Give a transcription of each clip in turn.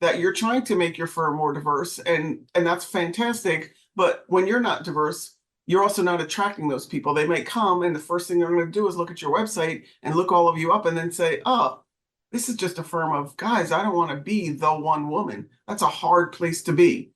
that you're trying to make your firm more diverse, and that's fantastic. But when you're not diverse, you're also not attracting those people. They may come and the first thing they're going to do is look at your website and look all of you up and then say, oh, this is just a firm of guys. I don't want to be the one woman. That's a hard place to be.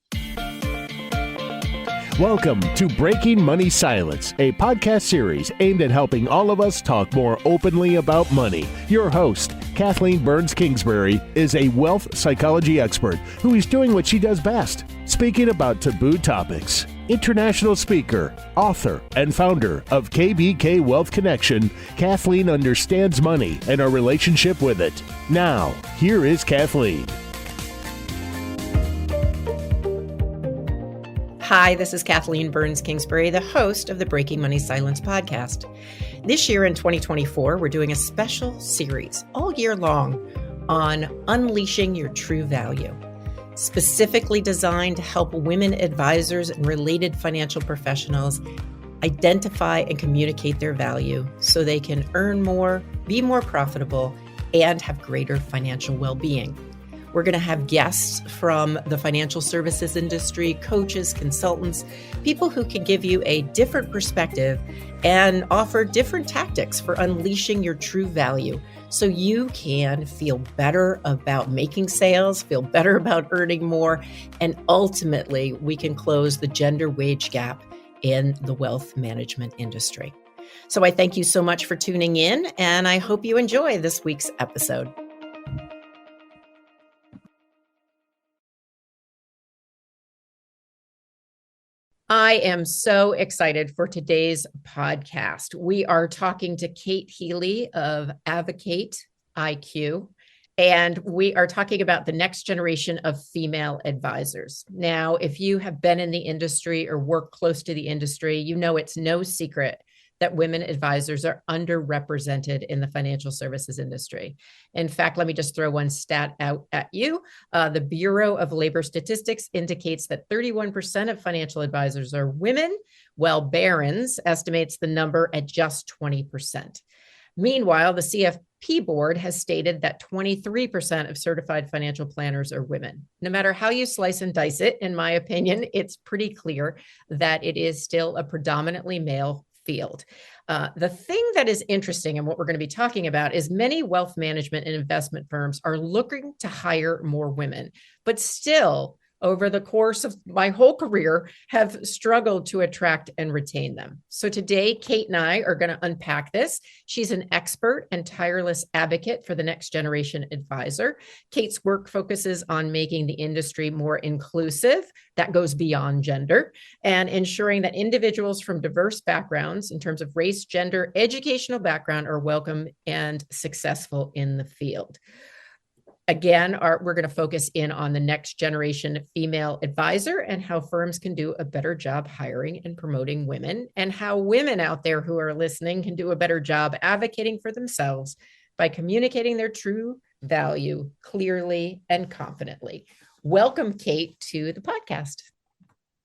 Welcome to Breaking Money Silence, a podcast series aimed at helping all of us talk more openly about money. Your host, Kathleen Burns Kingsbury, is a wealth psychology expert who is doing what she does best, speaking about taboo topics. International speaker, author, and founder of KBK Wealth Connection, Kathleen understands money and our relationship with it. Now, here is Kathleen. Hi, this is Kathleen Burns Kingsbury, the host of the Breaking Money Silence podcast. This year in 2024, we're doing a special series all year long on unleashing your true value, specifically designed to help women advisors and related financial professionals identify and communicate their value so they can earn more, be more profitable, and have greater financial well-being. We're going to have guests from the financial services industry, coaches, consultants, people who can give you a different perspective and offer different tactics for unleashing your true value so you can feel better about making sales, feel better about earning more, and ultimately we can close the gender wage gap in the wealth management industry. So I thank you so much for tuning in, and I hope you enjoy this week's episode. I am so excited for today's podcast. We are talking to Kate Healy of AdvoKate IQ, and we are talking about the next generation of female advisors. Now, if you have been in the industry or work close to the industry, you know it's no secret that women advisors are underrepresented in the financial services industry. In fact, let me just throw one stat out at you. The Bureau of Labor Statistics indicates that 31% of financial advisors are women, while Barron's estimates the number at just 20%. Meanwhile, the CFP board has stated that 23% of certified financial planners are women. No matter how you slice and dice it, in my opinion, it's pretty clear that it is still a predominantly male field. The thing that is interesting and what we're going to be talking about is many wealth management and investment firms are looking to hire more women, but still, over the course of my whole career, have struggled to attract and retain them. So today, Kate and I are going to unpack this. She's an expert and tireless advocate for the next generation advisor. Kate's work focuses on making the industry more inclusive. That goes beyond gender, and ensuring that individuals from diverse backgrounds in terms of race, gender, educational background are welcome and successful in the field. Again, we're going to focus in on the next generation female advisor and how firms can do a better job hiring and promoting women, and how women out there who are listening can do a better job advocating for themselves by communicating their true value clearly and confidently. Welcome, Kate, to the podcast.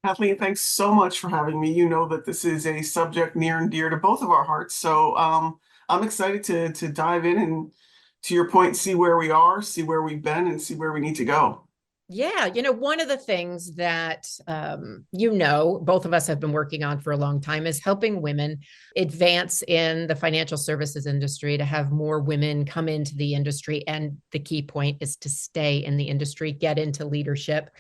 Kathleen, thanks so much for having me. You know that this is a subject near and dear to both of our hearts. So I'm excited to dive in and, to your point, see where we are, see where we've been, and see where we need to go. Yeah, one of the things that, both of us have been working on for a long time is helping women advance in the financial services industry, to have more women come into the industry. And the key point is to stay in the industry, get into leadership.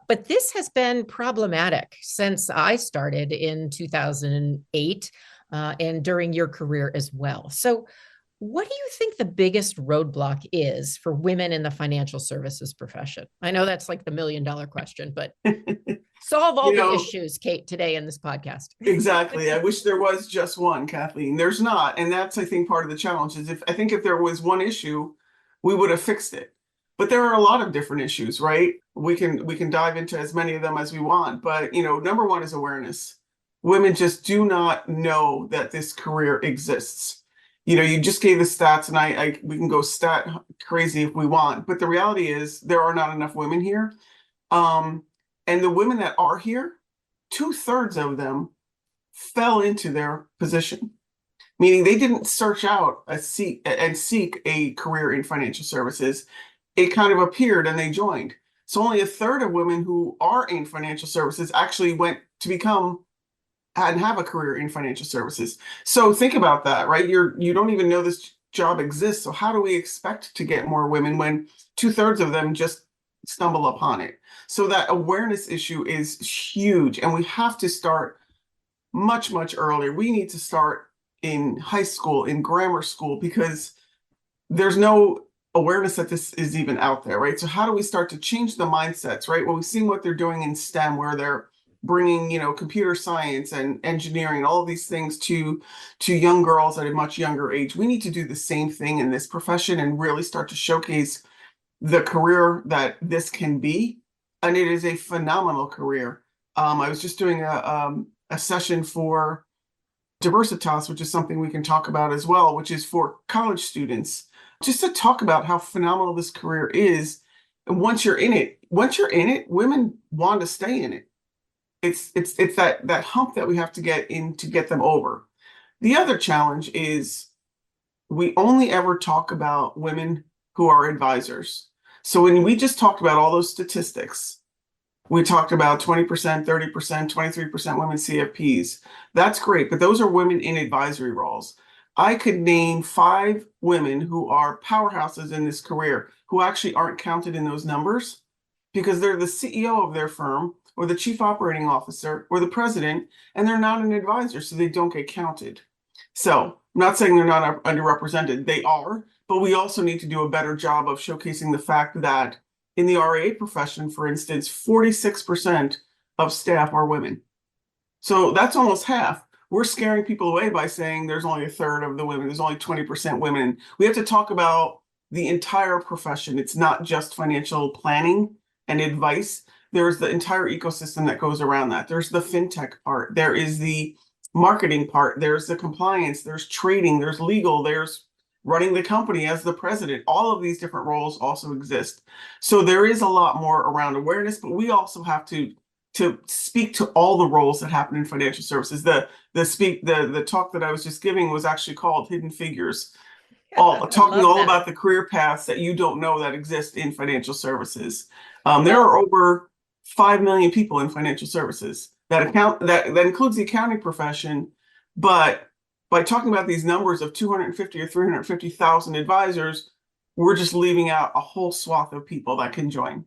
But this has been problematic since I started in 2008 and during your career as well. So what do you think the biggest roadblock is for women in the financial services profession? I know that's like the $1 million question, but solve all the issues, Kate, today in this podcast. Exactly. I wish there was just one, Kathleen. There's not. And that's, I think, part of the challenge is if there was one issue, we would have fixed it. But there are a lot of different issues, right? We can dive into as many of them as we want. But, number one is awareness. Women just do not know that this career exists. You just gave the stats, and we can go stat crazy if we want, but the reality is there are not enough women here. And the women that are here, 2/3 of them fell into their position, meaning they didn't search out seek a career in financial services. It kind of appeared and they joined. So only a third of women who are in financial services actually went to become and have a career in financial services. So think about that, right? You don't even know this job exists. So how do we expect to get more women when 2/3 of them just stumble upon it? So that awareness issue is huge, and we have to start much, much earlier. We need to start in high school, in grammar school, because there's no awareness that this is even out there, right? So how do we start to change the mindsets, right? Well, we've seen what they're doing in STEM, where they're bringing, computer science and engineering, all of these things to young girls at a much younger age. We need to do the same thing in this profession and really start to showcase the career that this can be. And it is a phenomenal career. I was just doing a session for Diversitas, which is something we can talk about as well, which is for college students, just to talk about how phenomenal this career is. And once you're in it, women want to stay in it. It's that hump that we have to get in to get them over. The other challenge is we only ever talk about women who are advisors. So when we just talked about all those statistics, we talked about 20%, 30%, 23% women CFPs. That's great, but those are women in advisory roles. I could name 5 women who are powerhouses in this career who actually aren't counted in those numbers because they're the CEO of their firm or the chief operating officer or the president, and they're not an advisor, so they don't get counted. So I'm not saying they're not underrepresented. They are, but we also need to do a better job of showcasing the fact that in the RIA profession, for instance, 46% of staff are women. So that's almost half. We're scaring people away by saying there's only a third of the women, there's only 20% women. We have to talk about the entire profession. It's not just financial planning and advice. There's the entire ecosystem that goes around that. There's the fintech part. There is the marketing part. There's the compliance. There's trading. There's legal. There's running the company as the president. All of these different roles also exist. So there is a lot more around awareness, but we also have to speak to all the roles that happen in financial services. The talk that I was just giving was actually called Hidden Figures. Talking all about the career paths that you don't know that exist in financial services. There are over 5 million people in financial services that includes the accounting profession. But by talking about these numbers of 250 or 350,000 advisors, we're just leaving out a whole swath of people that can join.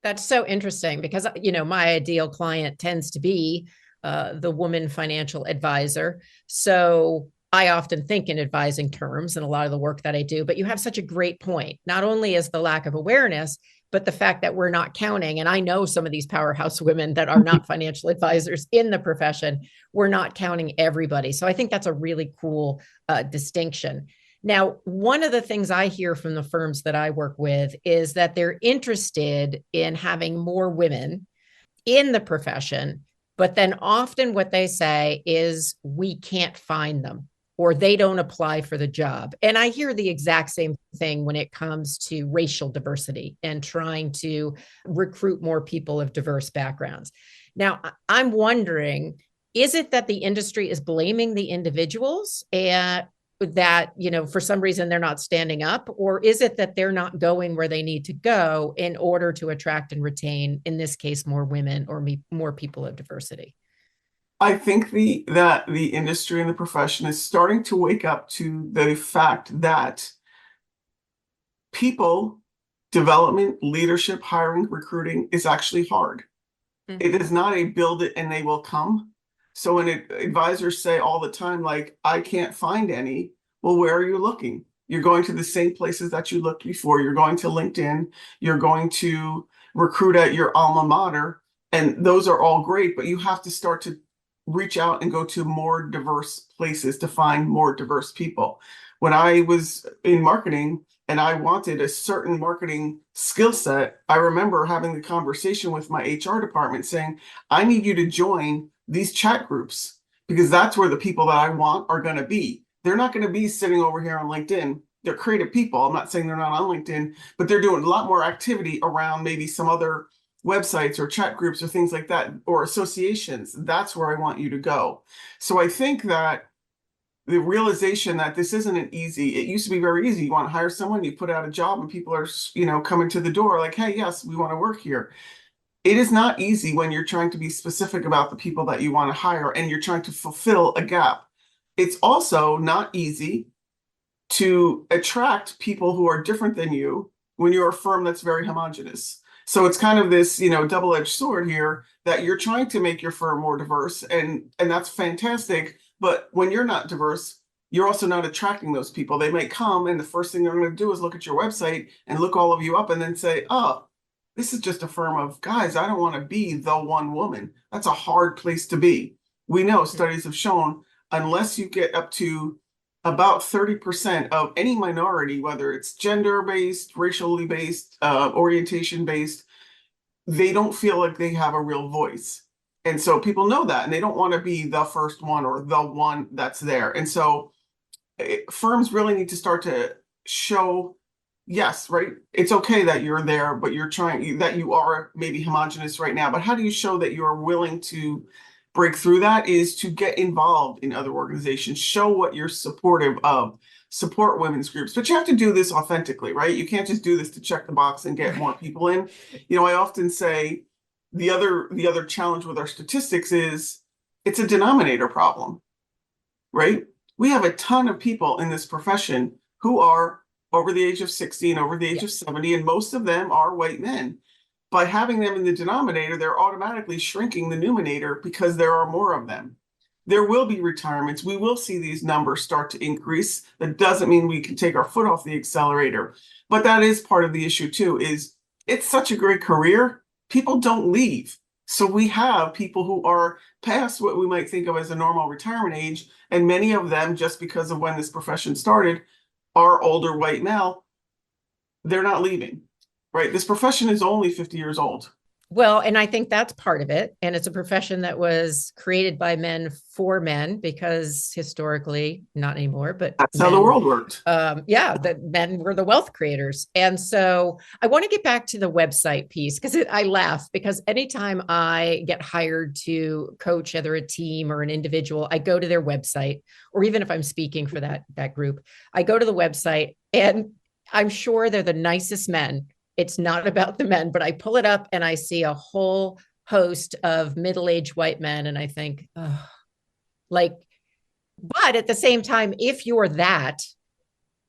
That's so interesting because, my ideal client tends to be the woman financial advisor. So I often think in advising terms and a lot of the work that I do, but you have such a great point. Not only is the lack of awareness, but the fact that we're not counting. And I know some of these powerhouse women that are not financial advisors in the profession, we're not counting everybody. So I think that's a really cool distinction. Now, one of the things I hear from the firms that I work with is that they're interested in having more women in the profession, but then often what they say is we can't find them or they don't apply for the job. And I hear the exact same thing when it comes to racial diversity and trying to recruit more people of diverse backgrounds. Now, I'm wondering, is it that the industry is blaming the individuals and that, for some reason they're not standing up, or is it that they're not going where they need to go in order to attract and retain, in this case, more women or more people of diversity? I think that the industry and the profession is starting to wake up to the fact that people development, leadership, hiring, recruiting is actually hard. Mm-hmm. It is not a build it and they will come. So when advisors say all the time, like, I can't find any, well, where are you looking? You're going to the same places that you looked before. You're going to LinkedIn. You're going to recruit at your alma mater. And those are all great, but you have to start to reach out and go to more diverse places to find more diverse people. When I was in marketing and I wanted a certain marketing skill set, I remember having the conversation with my HR department saying, I need you to join these chat groups because that's where the people that I want are going to be. They're not going to be sitting over here on LinkedIn. They're creative people. I'm not saying they're not on LinkedIn, but they're doing a lot more activity around maybe some other websites or chat groups or things like that, or associations. That's where I want you to go. So I think that the realization that this isn't an easy, it used to be very easy. You want to hire someone, you put out a job and people are, coming to the door like, hey, yes, we want to work here. It is not easy when you're trying to be specific about the people that you want to hire and you're trying to fulfill a gap. It's also not easy to attract people who are different than you when you're a firm that's very homogenous. So it's kind of this, double-edged sword here that you're trying to make your firm more diverse, and that's fantastic. But when you're not diverse, you're also not attracting those people. They may come and the first thing they're going to do is look at your website and look all of you up and then say, oh, this is just a firm of guys. I don't want to be the one woman. That's a hard place to be. We know studies have shown unless you get up to about 30% of any minority, whether it's gender-based, racially based, orientation-based, they don't feel like they have a real voice. And so people know that, and they don't want to be the first one or the one that's there. And so firms really need to start to show, yes, right, it's okay that you're there, but you're trying, that you are maybe homogenous right now. But how do you show that you're willing to break through that is to get involved in other organizations, show what you're supportive of, support women's groups. But you have to do this authentically, right? You can't just do this to check the box and get more people in. I often say the other challenge with our statistics is it's a denominator problem, right? We have a ton of people in this profession who are over the age of 60 and over the age of 70, and most of them are white men. By having them in the denominator, they're automatically shrinking the numerator because there are more of them. There will be retirements. We will see these numbers start to increase. That doesn't mean we can take our foot off the accelerator. But that is part of the issue too, is it's such a great career. People don't leave. So we have people who are past what we might think of as a normal retirement age. And many of them, just because of when this profession started, are older white male. They're not leaving. Right. This profession is only 50 years old. Well, and I think that's part of it. And it's a profession that was created by men for men, because historically, not anymore, but that's how the world worked. That men were the wealth creators. And so I want to get back to the website piece, because I laugh, because anytime I get hired to coach either a team or an individual, I go to their website, or even if I'm speaking for that group, I go to the website, and I'm sure they're the nicest men. It's not about the men, but I pull it up and I see a whole host of middle-aged white men. And I think, oh, but at the same time, if you're that,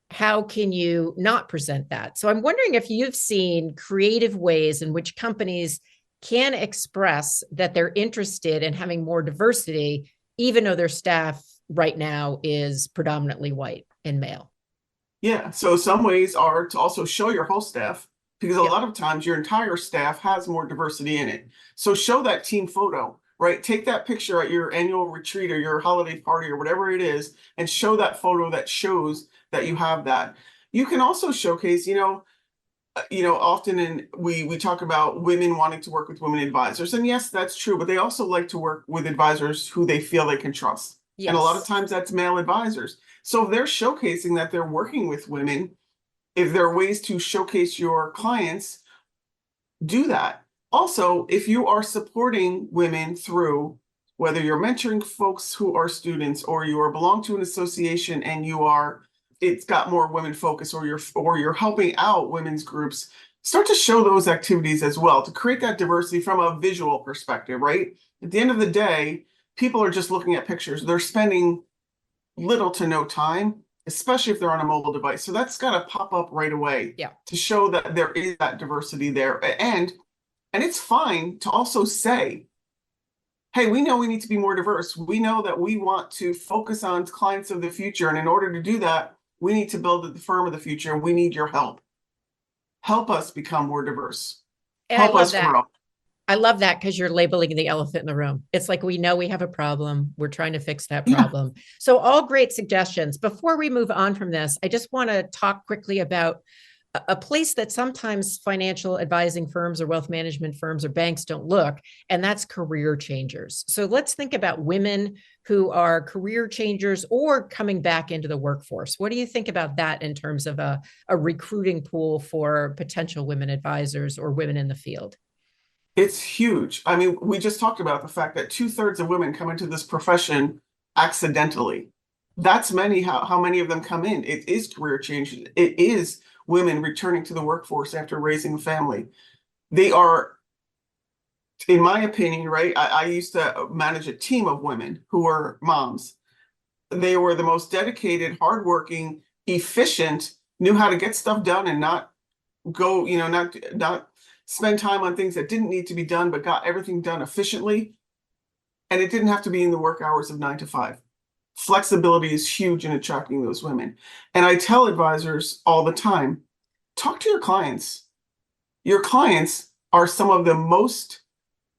how can you not present that? So I'm wondering if you've seen creative ways in which companies can express that they're interested in having more diversity, even though their staff right now is predominantly white and male. Yeah. So some ways are to also show your whole staff, because a lot of times your entire staff has more diversity in it. So show that team photo, right? Take that picture at your annual retreat or your holiday party or whatever it is, and show that photo that shows that you have that. You can also showcase, often we talk about women wanting to work with women advisors. And yes, that's true, but they also like to work with advisors who they feel they can trust. Yes. And a lot of times that's male advisors. So if they're showcasing that they're working with women, if there are ways to showcase your clients, do that. Also, if you are supporting women through, whether you're mentoring folks who are students, or you are belong to an association and it's got more women focus, or you're helping out women's groups, start to show those activities as well to create that diversity from a visual perspective, right? At the end of the day, people are just looking at pictures. They're spending little to no time, especially if they're on a mobile device. So that's got to pop up right away to show that there is that diversity there. And it's fine to also say, hey, we know we need to be more diverse. We know that we want to focus on clients of the future. And in order to do that, we need to build the firm of the future. We need your help. Help us become more diverse. And help us grow. I love that, because you're labeling the elephant in the room. It's like, we know we have a problem. We're trying to fix that problem. Yeah. So all great suggestions. Before we move on from this, I just want to talk quickly about a place that sometimes financial advising firms or wealth management firms or banks don't look, and that's career changers. So let's think about women who are career changers or coming back into the workforce. What do you think about that in terms of a recruiting pool for potential women advisors or women in the field? It's huge. I mean, we just talked about the fact that 2/3 of women come into this profession accidentally. That's how many of them come in. It is career changes. It is women returning to the workforce after raising a family. They are, in my opinion, right? I used to manage a team of women who were moms. They were the most dedicated, hardworking, efficient, knew how to get stuff done and not go, not spend time on things that didn't need to be done, but got everything done efficiently. And it didn't have to be in the work hours of 9 to 5. Flexibility is huge in attracting those women. And I tell advisors all the time, talk to your clients. Your clients are some of the most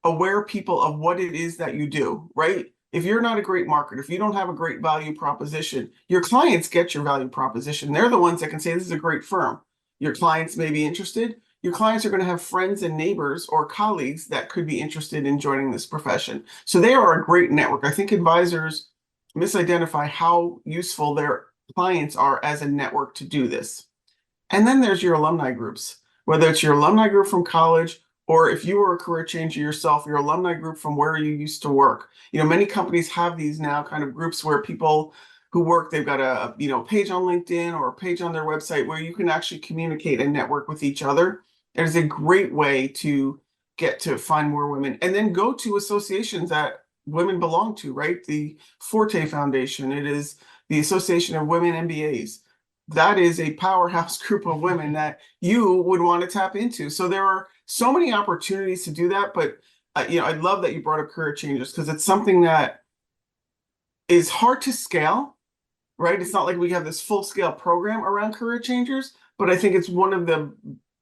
aware people of what it is that you do, right? If you're not a great marketer, if you don't have a great value proposition, your clients get your value proposition. They're the ones that can say, this is a great firm. Your clients may be interested. Your clients are going to have friends and neighbors or colleagues that could be interested in joining this profession. So they are a great network. I think advisors misidentify how useful their clients are as a network to do this. And then there's your alumni groups, whether it's your alumni group from college, or if you were a career changer yourself, your alumni group from where you used to work. Many companies have these now kind of groups where people who work, they've got a page on LinkedIn or a page on their website where you can actually communicate and network with each other. It is a great way to get to find more women, and then go to associations that women belong to, right? The Forte Foundation, it is the Association of Women MBAs. That is a powerhouse group of women that you would want to tap into. So there are so many opportunities to do that. But I love that you brought up career changes, because it's something that is hard to scale, right? It's not like we have this full scale program around career changers, but I think it's one of the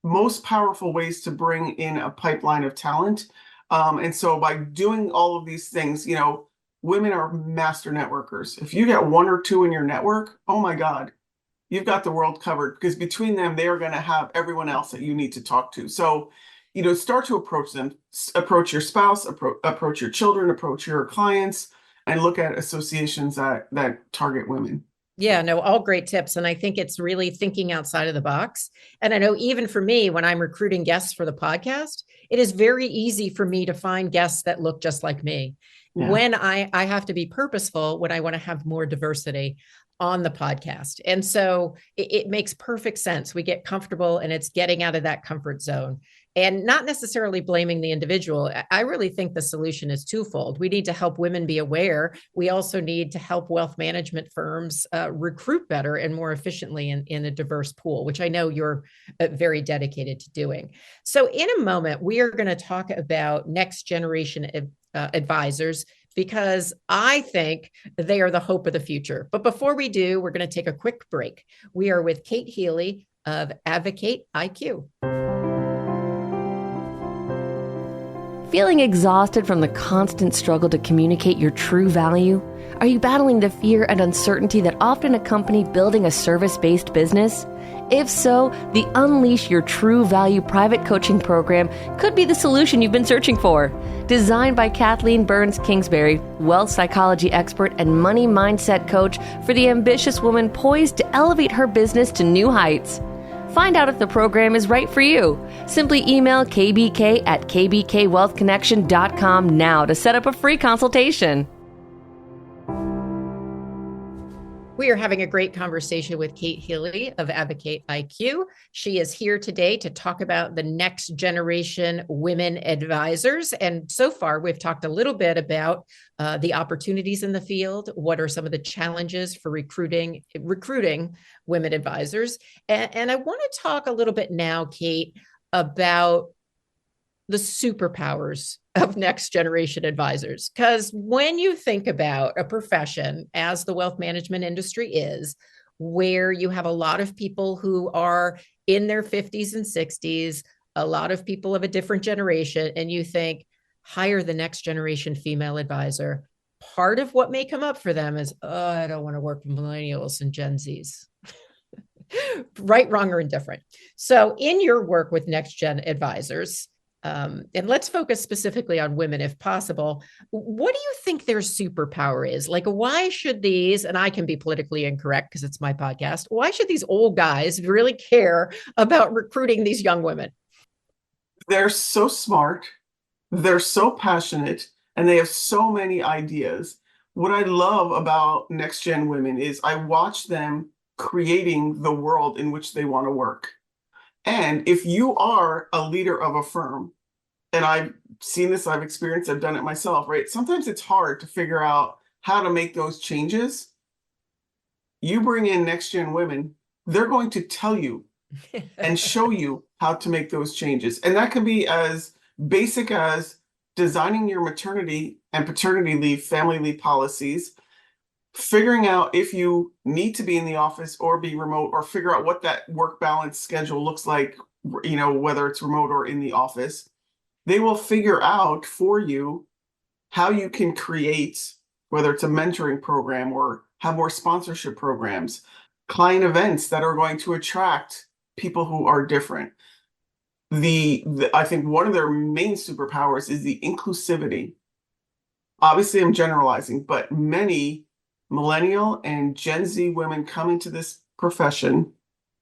most powerful ways to bring in a pipeline of talent. And so by doing all of these things, women are master networkers. If you get one or two in your network, oh my God, you've got the world covered, because between them, they are going to have everyone else that you need to talk to. So, start to approach them, approach your spouse, approach your children, approach your clients, and look at associations that target women. Yeah, no, all great tips. And I think it's really thinking outside of the box. And I know even for me, when I'm recruiting guests for the podcast, it is very easy for me to find guests that look just like me. Yeah. When I have to be purposeful, when I want to have more diversity on the podcast. And so it makes perfect sense. We get comfortable, and it's getting out of that comfort zone. And not necessarily blaming the individual. I really think the solution is twofold. We need to help women be aware. We also need to help wealth management firms recruit better and more efficiently in a diverse pool, which I know you're very dedicated to doing. So in a moment, we are going to talk about next generation advisors, because I think they are the hope of the future. But before we do, we're going to take a quick break. We are with Kate Healy of AdvoKate IQ. Feeling exhausted from the constant struggle to communicate your true value? Are you battling the fear and uncertainty that often accompany building a service-based business? If so, the Unleash Your True Value private coaching program could be the solution you've been searching for. Designed by Kathleen Burns Kingsbury, wealth psychology expert and money mindset coach for the ambitious woman poised to elevate her business to new heights. Find out if the program is right for you. Simply email kbk@kbkwealthconnection.com now to set up a free consultation. We are having a great conversation with Kate Healy of AdvoKate IQ. She is here today to talk about the next generation women advisors. And so far, we've talked a little bit about the opportunities in the field. What are some of the challenges for recruiting women advisors? And I want to talk a little bit now, Kate, about the superpowers of next generation advisors. Because when you think about a profession, as the wealth management industry is, where you have a lot of people who are in their 50s and 60s, a lot of people of a different generation, and you think, hire the next generation female advisor. Part of what may come up for them is, oh, I don't want to work with millennials and Gen Zs. Right, wrong, or indifferent. So in your work with next gen advisors, and let's focus specifically on women if possible, what do you think their superpower is? Like, why should these, and I can be politically incorrect because it's my podcast, why should these old guys really care about recruiting these young women? They're so smart, they're so passionate, and they have so many ideas. what I love about next gen women is I watch them creating the world in which they want to work. And if you are a leader of a firm, and I've seen this, I've experienced, I've done it myself, right? Sometimes it's hard to figure out how to make those changes. You bring in next gen women, they're going to tell you and show you how to make those changes. And that could be as basic as designing your maternity and paternity leave, family leave policies, figuring out if you need to be in the office or be remote, or figure out what that work balance schedule looks like, whether it's remote or in the office. They will figure out for you how you can create, whether it's a mentoring program or have more sponsorship programs, client events that are going to attract people who are different. I think one of their main superpowers is the inclusivity. Obviously, I'm generalizing, but many millennial and Gen Z women come into this profession,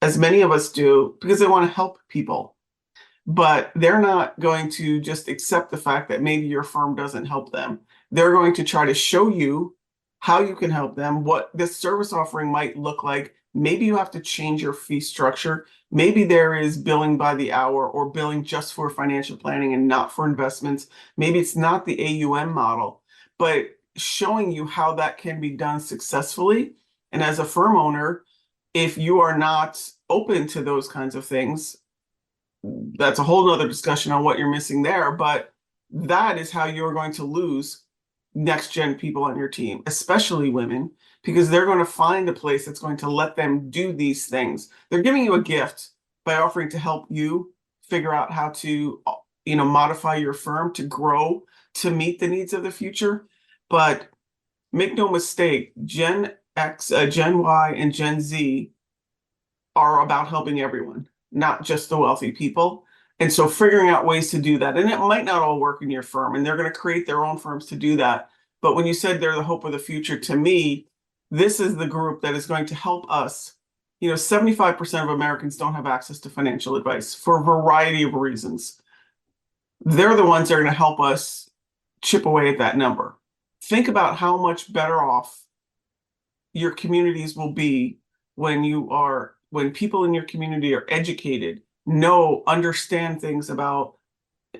as many of us do, because they want to help people. But they're not going to just accept the fact that maybe your firm doesn't help them. They're going to try to show you how you can help them, what this service offering might look like. Maybe you have to change your fee structure. Maybe there is billing by the hour or billing just for financial planning and not for investments. Maybe it's not the AUM model, but showing you how that can be done successfully. And as a firm owner, if you are not open to those kinds of things, that's a whole nother discussion on what you're missing there, but that is how you're going to lose next gen people on your team, especially women, because they're going to find a place that's going to let them do these things. They're giving you a gift by offering to help you figure out how to, modify your firm to grow, to meet the needs of the future. But make no mistake, Gen X, Gen Y, and Gen Z are about helping everyone, not just the wealthy people. And so figuring out ways to do that, and it might not all work in your firm, and they're going to create their own firms to do that. But when you said they're the hope of the future, to me, this is the group that is going to help us. 75% of Americans don't have access to financial advice for a variety of reasons. They're the ones that are going to help us chip away at that number. Think about how much better off your communities will be when people in your community are educated, understand things about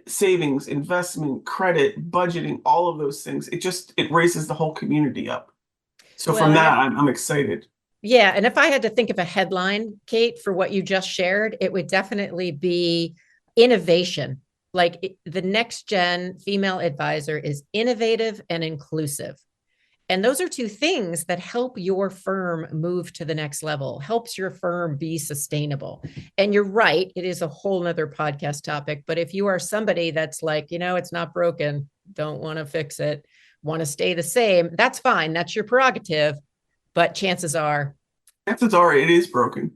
savings, investment, credit, budgeting, all of those things. It raises the whole community up. So from that, I'm excited. Yeah. And if I had to think of a headline, Kate, for what you just shared, it would definitely be innovation. Like the next gen female advisor is innovative and inclusive. And those are two things that help your firm move to the next level, helps your firm be sustainable. And you're right, it is a whole nother podcast topic. But if you are somebody that's like, it's not broken, don't want to fix it, want to stay the same, that's fine. That's your prerogative. But chances are it is broken.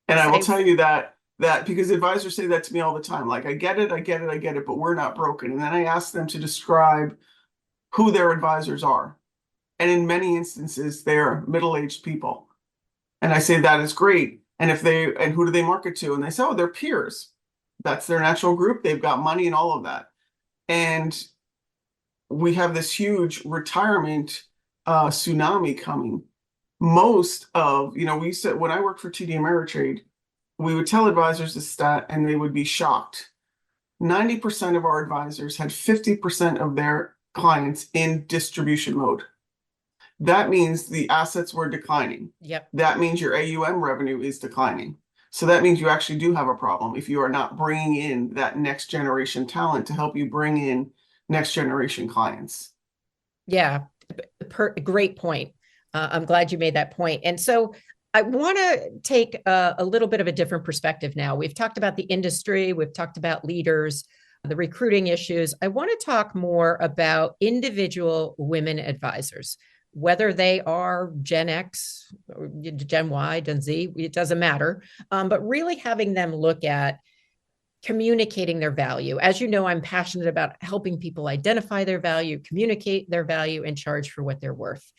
And I will tell you that because advisors say that to me all the time. Like, I get it, but we're not broken. And then I ask them to describe who their advisors are. And in many instances, they're middle-aged people. And I say, that is great. And who do they market to? And they say, oh, they're peers. That's their natural group. They've got money and all of that. And we have this huge retirement tsunami coming. We said, when I worked for TD Ameritrade, we would tell advisors this stat and they would be shocked. 90% of our advisors had 50% of their clients in distribution mode. That means the assets were declining. Yep. That means your AUM revenue is declining. So that means you actually do have a problem if you are not bringing in that next generation talent to help you bring in next generation clients. Yeah, great point. I'm glad you made that point. And so I want to take a little bit of a different perspective now. We've talked about the industry, we've talked about leaders, the recruiting issues. I want to talk more about individual women advisors, whether they are Gen X, or Gen Y, Gen Z, it doesn't matter. But really having them look at communicating their value. As you know, I'm passionate about helping people identify their value, communicate their value, and charge for what they're worth.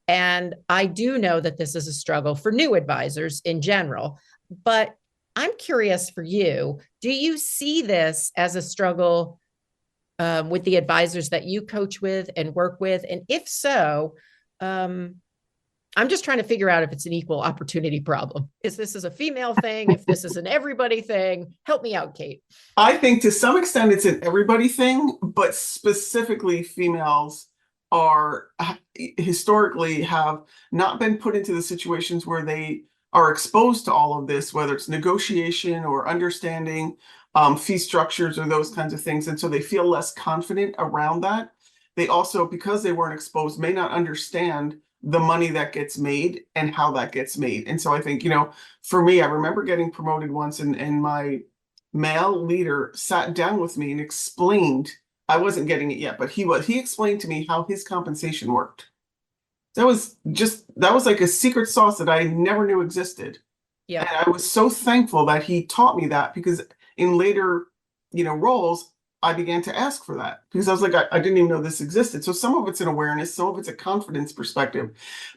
And I do know that this is a struggle for new advisors in general, but I'm curious for you, do you see this as a struggle with the advisors that you coach with and work with? And if so, I'm just trying to figure out if it's an equal opportunity problem. Is this is a female thing? If this is an everybody thing? Help me out, Kate. I think to some extent it's an everybody thing, but specifically females are historically have not been put into the situations where they are exposed to all of this, whether it's negotiation or understanding fee structures or those kinds of things. And so they feel less confident around that. They also, because they weren't exposed, may not understand the money that gets made and how that gets made. And so I think, for me, I remember getting promoted once and my male leader sat down with me and explained, I wasn't getting it yet, but he explained to me how his compensation worked. That was like a secret sauce that I never knew existed. Yeah. And I was so thankful that he taught me that, because in later, roles, I began to ask for that because I was like, I didn't even know this existed. So some of it's an awareness, some of it's a confidence perspective.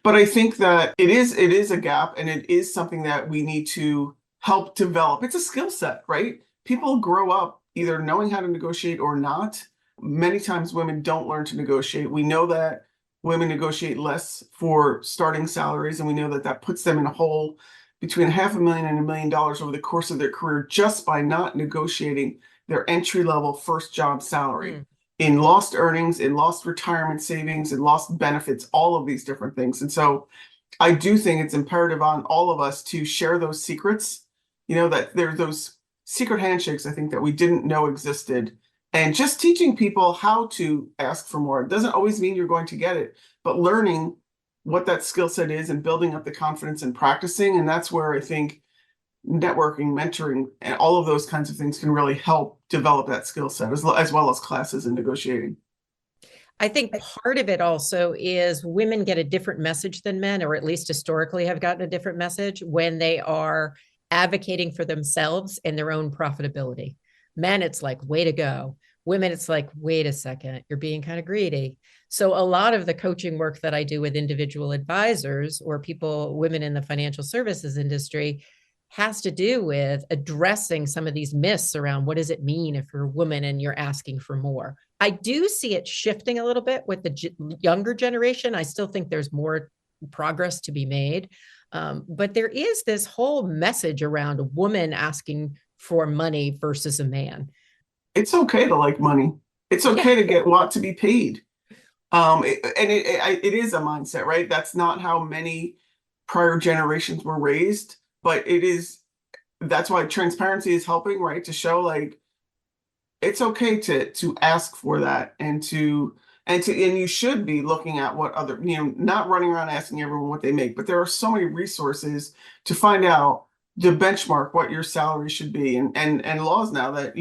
But I think that it is a gap, and it is something that we need to help develop. It's a skill set, right? People grow up either knowing how to negotiate or not. Many times women don't learn to negotiate. We know that women negotiate less for starting salaries, and we know that that puts them in a hole between $500,000 and $1 million over the course of their career just by not negotiating their entry-level first job salary, in lost earnings, in lost retirement savings, in lost benefits, all of these different things. And so I do think it's imperative on all of us to share those secrets, that there's those secret handshakes, I think, that we didn't know existed. And just teaching people how to ask for more. It doesn't always mean you're going to get it, but learning what that skill set is and building up the confidence and practicing. And that's where I think networking, mentoring, and all of those kinds of things can really help develop that skill set, as well as classes in negotiating. I think part of it also is women get a different message than men, or at least historically have gotten a different message when they are advocating for themselves and their own profitability. Men, it's like, way to go. Women, it's like, wait a second, you're being kind of greedy. So a lot of the coaching work that I do with individual advisors or women in the financial services industry, has to do with addressing some of these myths around what does it mean if you're a woman and you're asking for more. I do see it shifting a little bit with the younger generation. I still think there's more progress to be made. But there is this whole message around a woman asking for money versus a man. It's okay to like money. It's okay to want to be paid. It is a mindset, right? That's not how many prior generations were raised. But that's why transparency is helping, right? To show like it's okay to ask for that, and you should be looking at what other, not running around asking everyone what they make, but there are so many resources to find out, the benchmark what your salary should be, and laws now that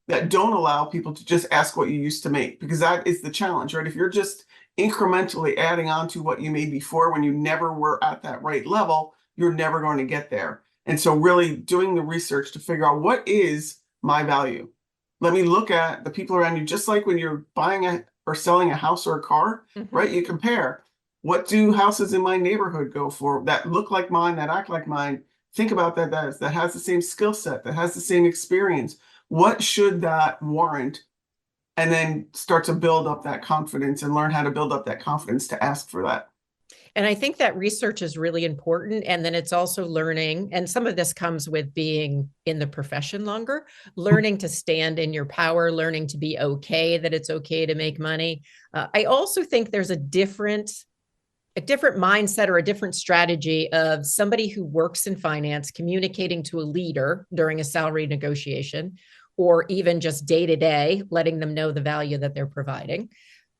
that don't allow people to just ask what you used to make, because that is the challenge, right? If you're just incrementally adding on to what you made before when you never were at that right level, you're never going to get there. And so really doing the research to figure out what is my value. Let me look at the people around you, just like when you're buying or selling a house or a car, right? You compare, what do houses in my neighborhood go for that look like mine, that act like mine? Think about that has the same skill set, that has the same experience. What should that warrant? And then start to build up that confidence and learn how to build up that confidence to ask for that. And I think that research is really important. And then it's also learning, and some of this comes with being in the profession longer, learning to stand in your power, learning to be okay, that it's okay to make money. I also think there's a different mindset or a different strategy of somebody who works in finance communicating to a leader during a salary negotiation, or even just day to day, letting them know the value that they're providing,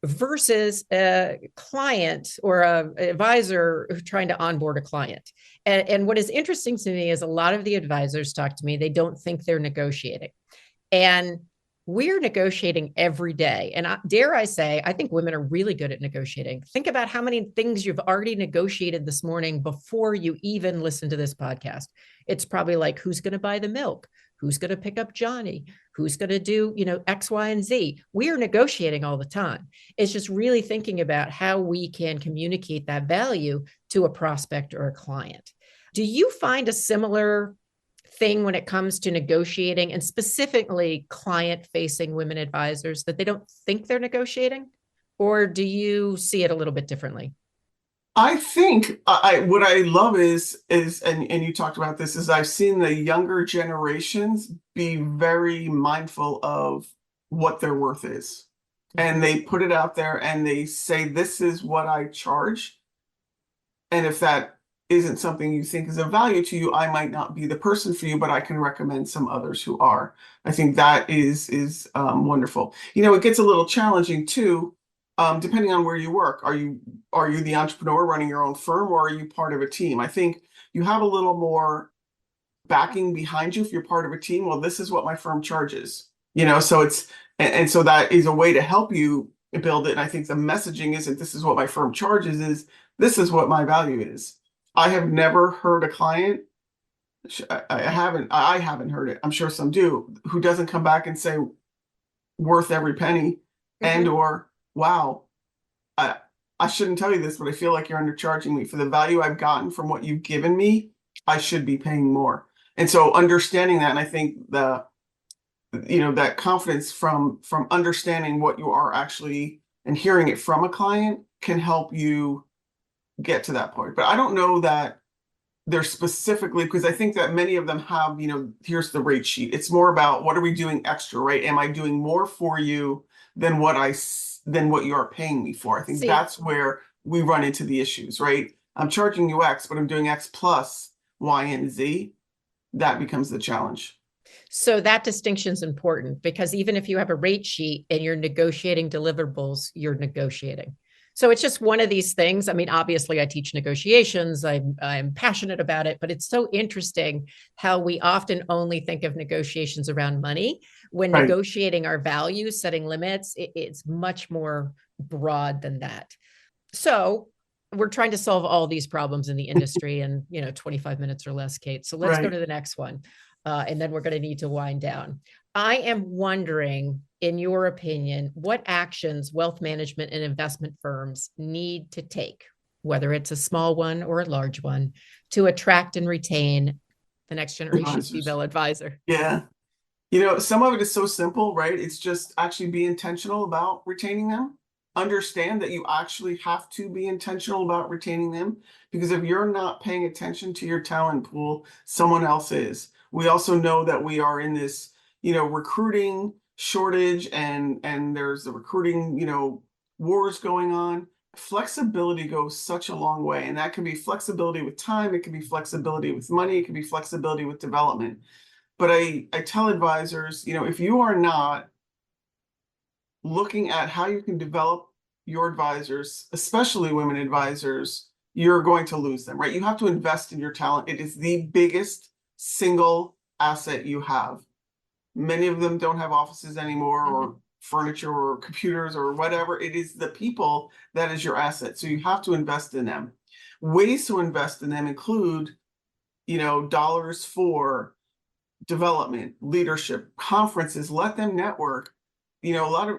versus a client or an advisor trying to onboard a client. And what is interesting to me is a lot of the advisors talk to me, they don't think they're negotiating. And we're negotiating every day. And dare I say, I think women are really good at negotiating. Think about how many things you've already negotiated this morning before you even listen to this podcast. It's probably like, who's going to buy the milk? Who's going to pick up Johnny? Who's going to do, X, Y, and Z? We are negotiating all the time. It's just really thinking about how we can communicate that value to a prospect or a client. Do you find a similar thing when it comes to negotiating, and specifically client-facing women advisors, that they don't think they're negotiating? Or do you see it a little bit differently? I think what I love is and you talked about this, is I've seen the younger generations be very mindful of what their worth is. And they put it out there and they say, this is what I charge. And if that isn't something you think is of value to you, I might not be the person for you, but I can recommend some others who are. I think that is wonderful. It gets a little challenging too, depending on where you work. Are you the entrepreneur running your own firm, or are you part of a team? I think you have a little more backing behind you if you're part of a team. Well, this is what my firm charges. So and so that is a way to help you build it. And I think the messaging isn't, this is what my firm charges, is this is what my value is. I have never heard a client, I haven't heard it, I'm sure some do, who doesn't come back and say worth every penny, and or, wow, I shouldn't tell you this, but I feel like you're undercharging me for the value I've gotten from what you've given me. I should be paying more. And so understanding that, and I think that confidence from understanding what you are actually and hearing it from a client can help you get to that point. But I don't know that they're specifically, because I think that many of them have, here's the rate sheet. It's more about, what are we doing extra, right? Am I doing more for you than what you are paying me for? I think that's where we run into the issues, right? I'm charging you X, but I'm doing X plus Y and Z. That becomes the challenge. So that distinction is important, because even if you have a rate sheet and you're negotiating deliverables, you're negotiating. So it's just one of these things. I mean, obviously I teach negotiations. I'm passionate about it, but it's so interesting how we often only think of negotiations around money when negotiating our values, setting limits. It's much more broad than that. So we're trying to solve all these problems in the industry in 25 minutes or less, Kate. So let's go to the next one. And then we're going to need to wind down. I am wondering, in your opinion, what actions wealth management and investment firms need to take, whether it's a small one or a large one, to attract and retain the next generation female advisor? Yeah. Some of it is so simple, right? It's just actually be intentional about retaining them. Understand that you actually have to be intentional about retaining them, because if you're not paying attention to your talent pool, someone else is. We also know that we are in this, recruiting shortage, and there's the recruiting, wars going on. Flexibility goes such a long way, and that can be flexibility with time, it can be flexibility with money, it can be flexibility with development. But I tell advisors, if you are not looking at how you can develop your advisors, especially women advisors, you're going to lose them, right? You have to invest in your talent. It is the biggest single asset you have. Many of them don't have offices anymore, or furniture or computers or whatever. It is the people that is your asset. So you have to invest in them. Ways to invest in them include, dollars for development, leadership, conferences. Let them network.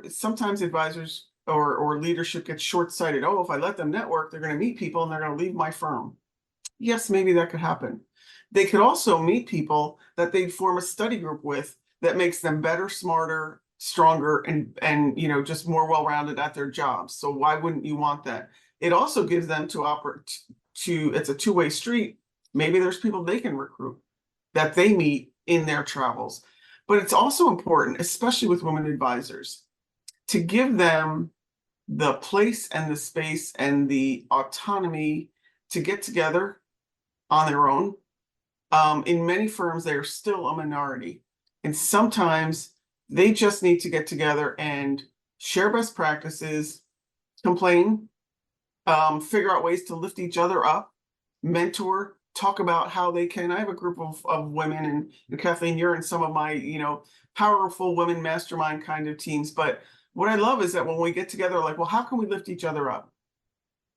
Sometimes advisors or leadership gets short-sighted. Oh, if I let them network, they're going to meet people and they're going to leave my firm. Yes, maybe that could happen. They could also meet people that they form a study group with that makes them better, smarter, stronger, and just more well-rounded at their jobs. So why wouldn't you want that? It also gives them it's a two-way street. Maybe there's people they can recruit that they meet in their travels. But it's also important, especially with women advisors, to give them the place and the space and the autonomy to get together on their own. In many firms, they are still a minority. And sometimes they just need to get together and share best practices, complain, figure out ways to lift each other up, mentor, talk about how they can. I have a group of women, and Kathleen, you're in some of my, powerful women mastermind kind of teams. But what I love is that when we get together, like, well, how can we lift each other up?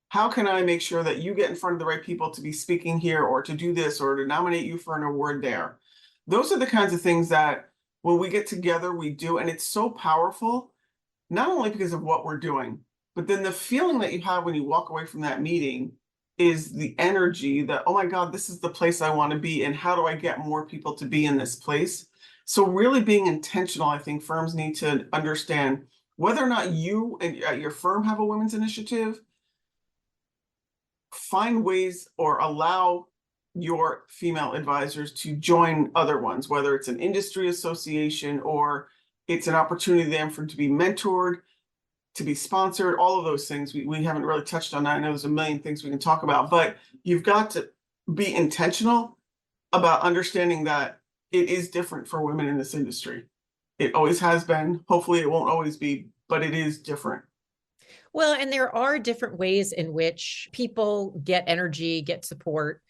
How can I make sure that you get in front of the right people to be speaking here, or to do this, or to nominate you for an award there? Those are the kinds of things that when we get together, we do. And it's so powerful, not only because of what we're doing, but then the feeling that you have when you walk away from that meeting is the energy that, oh my God, this is the place I want to be. And how do I get more people to be in this place? So really being intentional, I think firms need to understand whether or not you and your firm have a women's initiative, find ways or allow your female advisors to join other ones, whether it's an industry association or it's an opportunity then for them to be mentored, to be sponsored, all of those things. We haven't really touched on that. I know there's a million things we can talk about, but you've got to be intentional about understanding that it is different for women in this industry. It always has been. Hopefully it won't always be, but it is different. Well, and there are different ways in which people get energy, get support.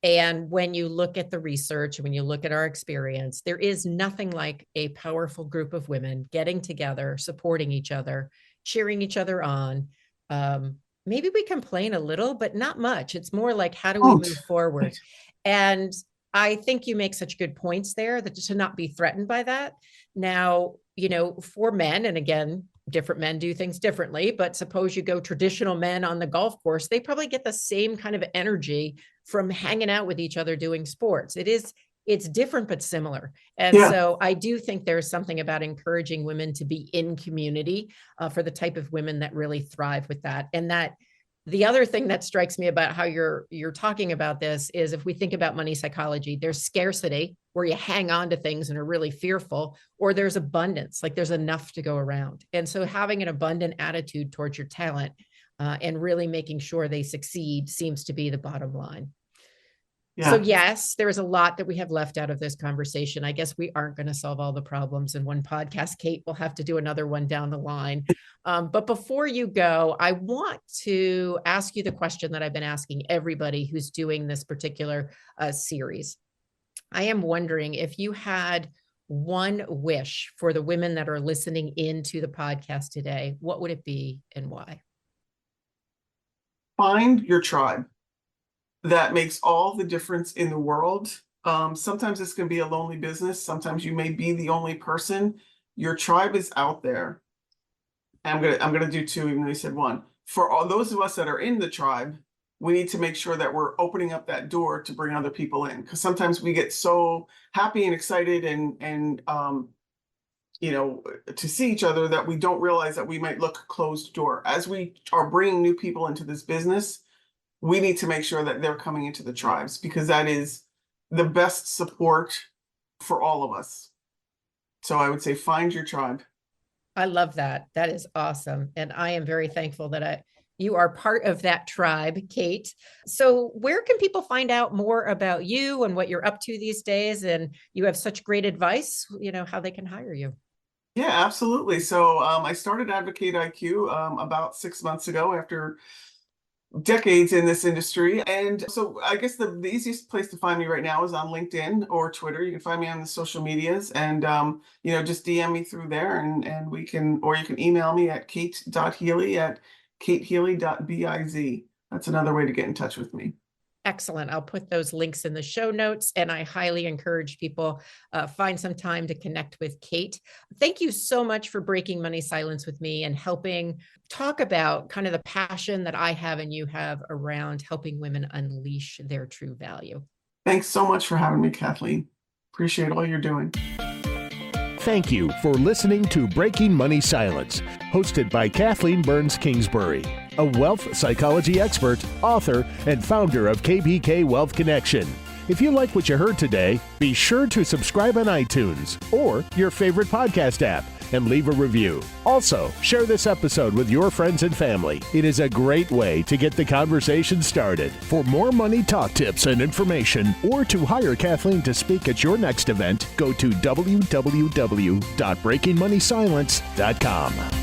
And when you look at the research, when you look at our experience, there is nothing like a powerful group of women getting together, supporting each other, cheering each other on. Maybe we complain a little, but not much. It's more like, how do we move forward? And I think you make such good points there that to not be threatened by that. Now, for men, and again, different men do things differently, but suppose you go traditional men on the golf course, they probably get the same kind of energy from hanging out with each other doing sports. It's different, but similar. And so I do think there's something about encouraging women to be in community for the type of women that really thrive with that. And that the other thing that strikes me about how you're talking about this is if we think about money psychology, there's scarcity where you hang on to things and are really fearful, or there's abundance, like there's enough to go around. And so having an abundant attitude towards your talent and really making sure they succeed seems to be the bottom line. So yes, there is a lot that we have left out of this conversation. I guess we aren't going to solve all the problems in one podcast. Kate, we'll have to do another one down the line. But before you go, I want to ask you the question that I've been asking everybody who's doing this particular series. I am wondering if you had one wish for the women that are listening into the podcast today, what would it be and why? Find your tribe. That makes all the difference in the world. Sometimes this can be a lonely business. Sometimes you may be the only person. Your tribe is out there. And I'm gonna do two, even though you said one. For all those of us that are in the tribe, we need to make sure that we're opening up that door to bring other people in. Because sometimes we get so happy and excited and to see each other that we don't realize that we might look closed door. As we are bringing new people into this business, we need to make sure that they're coming into the tribes, because that is the best support for all of us. So I would say find your tribe. I love that. That is awesome. And I am very thankful that you are part of that tribe, Kate. So where can people find out more about you and what you're up to these days? And you have such great advice, how they can hire you. Yeah, absolutely. So I started AdvoKate IQ about 6 months ago after decades in this industry. And so I guess the easiest place to find me right now is on LinkedIn or Twitter. You can find me on the social medias and, just DM me through there and you can email me at kate.healy@katehealy.biz. That's another way to get in touch with me. Excellent. I'll put those links in the show notes, and I highly encourage people find some time to connect with Kate. Thank you so much for breaking money silence with me and helping talk about kind of the passion that I have and you have around helping women unleash their true value. Thanks so much for having me, Kathleen. Appreciate all you're doing. Thank you for listening to Breaking Money Silence, hosted by Kathleen Burns Kingsbury, a wealth psychology expert, author, and founder of KBK Wealth Connection. If you like what you heard today, be sure to subscribe on iTunes or your favorite podcast app and leave a review. Also, share this episode with your friends and family. It is a great way to get the conversation started. For more money talk tips and information, or to hire Kathleen to speak at your next event, go to www.breakingmoneysilence.com.